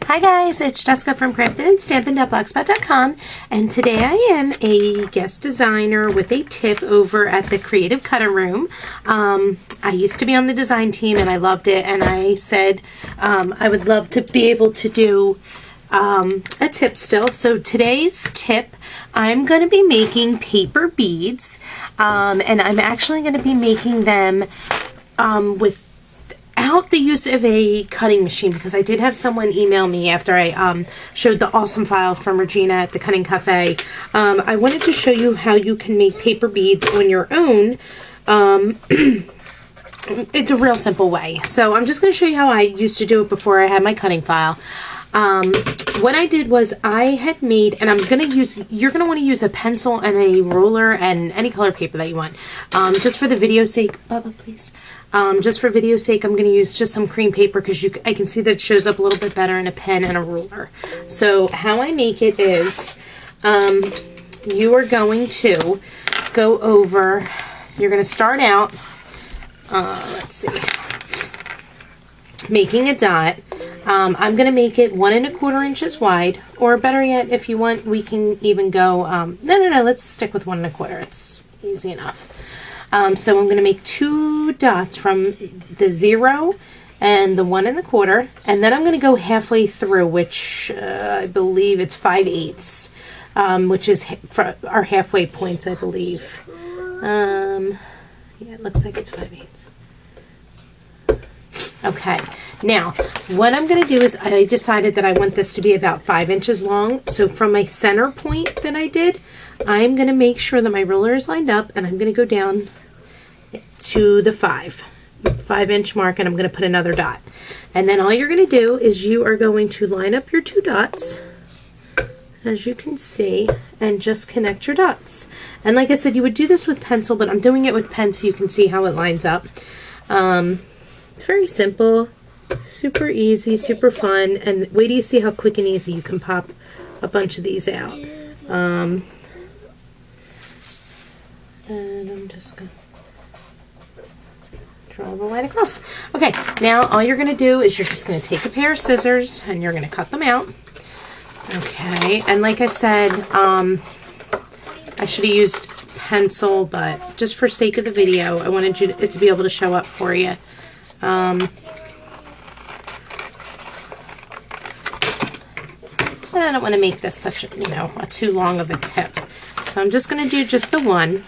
Hi guys, it's Jessica from craftedandstampin.blogspot.com, and today I am a guest designer with a tip over at the Creative Cutter Room. I used to be on the design team and I loved it, and I said I would love to be able to do a tip still. So today's tip, I'm going to be making paper beads, and I'm actually going to be making them without the use of a cutting machine, because I did have someone email me after I showed the awesome file from Regina at the Cutting Cafe. I wanted to show you how you can make paper beads on your own. It's a real simple way. So I'm just going to show you how I used to do it before I had my cutting file. What I did was I had made, and you're going to want to use a pencil and a ruler and any color paper that you want. Just for the video sake, Bubba, please. Just for video sake, I'm going to use just some cream paper because I can see that it shows up a little bit better in a pen and a ruler. So how I make it is, you are going to go over, you're going to start out, let's see, making a dot. I'm going to make it 1 1/4 inches wide, or better yet, if you want, we can even go, no, let's stick with 1 1/4. It's easy enough. So I'm going to make 2 dots from the 0 and the 1 1/4, and then I'm going to go halfway through, which I believe it's 5/8, which is for our halfway points, I believe. Yeah, it looks like it's 5/8. Okay, now what I'm going to do is I decided that I want this to be about 5 inches long. So from my center point that I did, I'm going to make sure that my ruler is lined up, and I'm going to go down to the 5-inch mark, and I'm going to put another dot. And then all you're going to do is you are going to line up your 2 dots, as you can see, and just connect your dots. And like I said, you would do this with pencil, but I'm doing it with pen so you can see how it lines up. It's very simple, super easy, super fun, and wait till you see how quick and easy you can pop a bunch of these out. And I'm just going to draw the line across. Okay, now all you're going to do is you're just going to take a pair of scissors and you're going to cut them out. Okay, and like I said, I should have used pencil, but just for sake of the video, I wanted it to be able to show up for you. And I don't want to make this such a too long of a tip. So I'm just going to do just the one.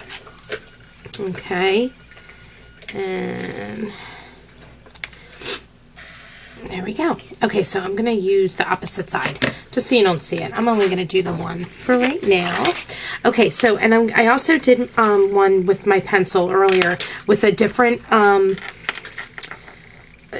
Okay. And there we go. Okay, so I'm going to use the opposite side, just so you don't see it. I'm only going to do the one for right now. Okay, so, and I also did one with my pencil earlier with a different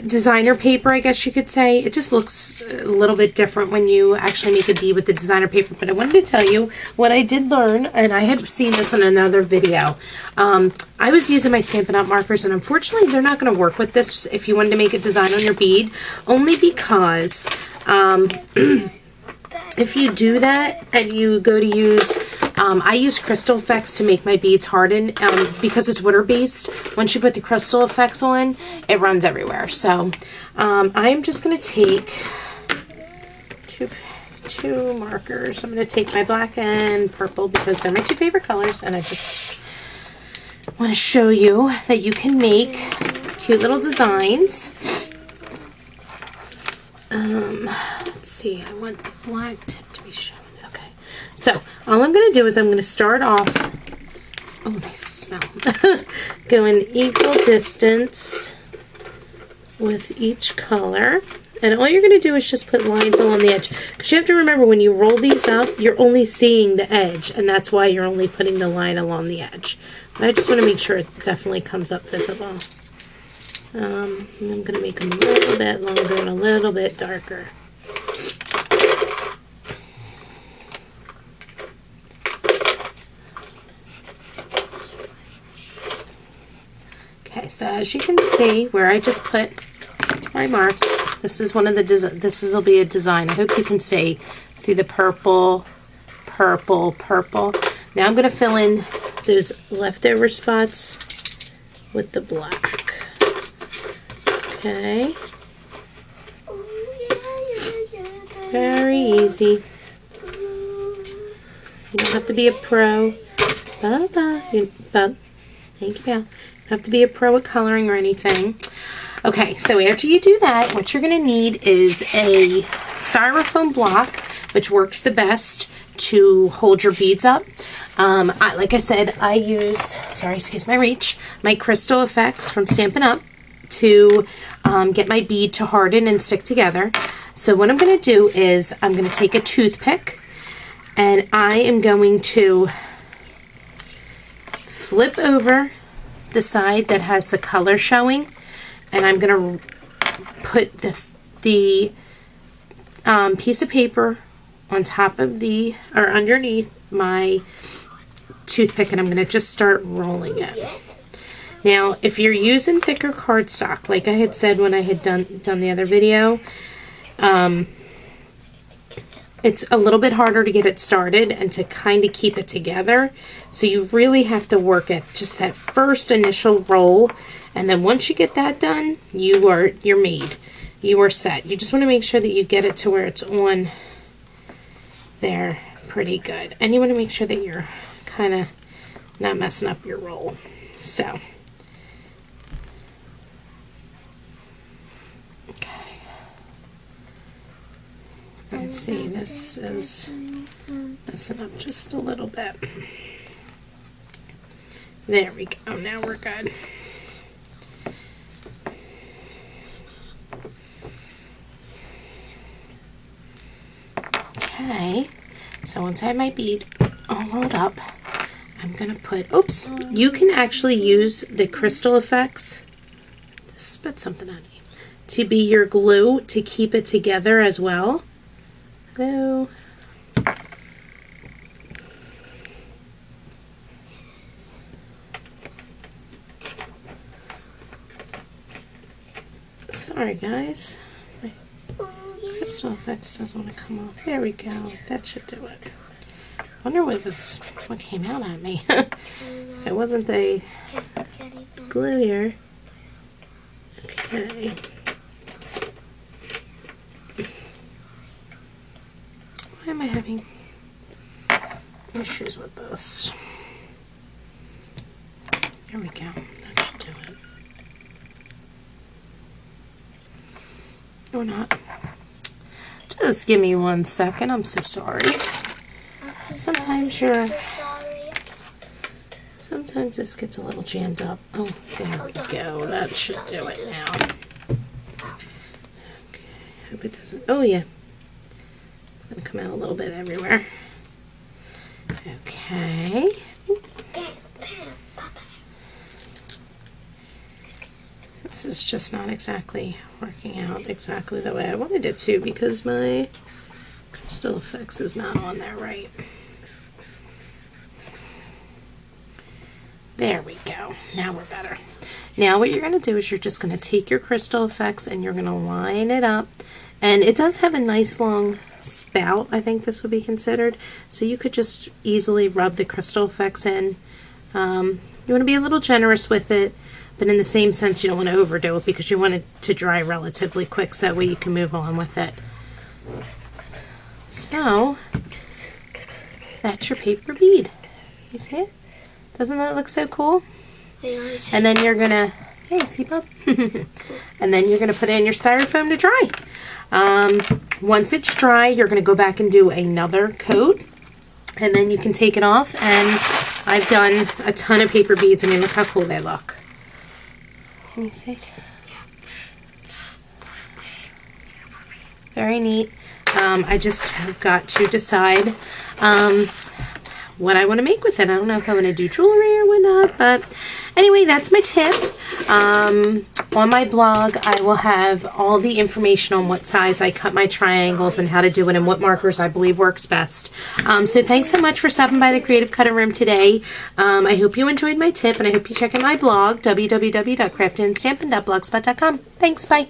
designer paper, I guess you could say. It just looks a little bit different when you actually make a bead with the designer paper. But I wanted to tell you what I did learn, and I had seen this in another video. I was using my Stampin' Up! Markers, and unfortunately they're not going to work with this if you wanted to make a design on your bead, only because if you do that and you go to use, I use Crystal Effects to make my beads harden, because it's water-based. Once you put the Crystal Effects on, it runs everywhere. So I'm just going to take two markers. I'm going to take my black and purple because they're my 2 favorite colors, and I just want to show you that you can make cute little designs. Let's see, I want the black tip to be shown. Okay, so all I'm going to do is I'm going to start off, oh, nice smell, going equal distance with each color. And all you're going to do is just put lines along the edge. Because you have to remember, when you roll these up, you're only seeing the edge, and that's why you're only putting the line along the edge. But I just want to make sure it definitely comes up visible. And I'm going to make them a little bit longer and a little bit darker. Okay, so as you can see, where I just put my marks, this is one of the this will be a design. I hope you can see the purple, purple, purple. Now I'm going to fill in those leftover spots with the black. Okay. Very easy. You don't have to be a pro. Bub. Thank you, pal. You don't have to be a pro at coloring or anything. Okay, so after you do that, what you're going to need is a styrofoam block, which works the best to hold your beads up. Like I said, I use, sorry, excuse my reach, my Crystal Effects from Stampin' Up! To get my bead to harden and stick together. So what I'm going to do is I'm going to take a toothpick and I am going to flip over the side that has the color showing, and I'm going to put the piece of paper on top of the, or underneath my toothpick, and I'm going to just start rolling it. Now, if you're using thicker cardstock, like I had said when I had done the other video, it's a little bit harder to get it started and to kind of keep it together. So you really have to work at just that first initial roll, and then once you get that done, you're made. You are set. You just want to make sure that you get it to where it's on there pretty good. And you want to make sure that you're kind of not messing up your roll. So let's see, this is messing up just a little bit. There we go, now we're good. Okay, so once I have my bead all rolled up, I'm going to put, oops, you can actually use the Crystal Effects, spit something at me, to be your glue to keep it together as well. Glue. Sorry guys, my Crystal Effects doesn't want to come off. There we go, that should do it. Wonder what came out at me. If it wasn't the glue here. Okay. Why am I having issues with this? There we go. That should do it. Or not. Just give me 1 second. I'm so sorry. Sometimes sometimes this gets a little jammed up. Oh, there we go. That should do it now. Okay. Hope it doesn't. Oh yeah. It's gonna come out a little bit everywhere. Okay. This is just not exactly working out exactly the way I wanted it to, because my Crystal Effects is not on there right. There we go. Now we're better. Now what you're going to do is you're just going to take your Crystal Effects and you're going to line it up. And it does have a nice long spout, I think this would be considered. So you could just easily rub the Crystal Effects in. You want to be a little generous with it, but in the same sense you don't want to overdo it, because you want it to dry relatively quick so that way you can move on with it. So that's your paper bead. You see it? Doesn't that look so cool? And then you're gonna, hey, see, Bob? And then you're gonna put it in your styrofoam to dry. Once it's dry, you're gonna go back and do another coat, and then you can take it off. And I've done a ton of paper beads. I mean, look how cool they look. Can you see? Very neat. I just have got to decide what I want to make with it. I don't know if I want to do jewelry or whatnot, but anyway, that's my tip. On my blog, I will have all the information on what size I cut my triangles and how to do it and what markers I believe works best. So thanks so much for stopping by the Creative Cutting Room today. I hope you enjoyed my tip, and I hope you check out my blog, www.craftedandstampin.blogspot.com. Thanks, bye.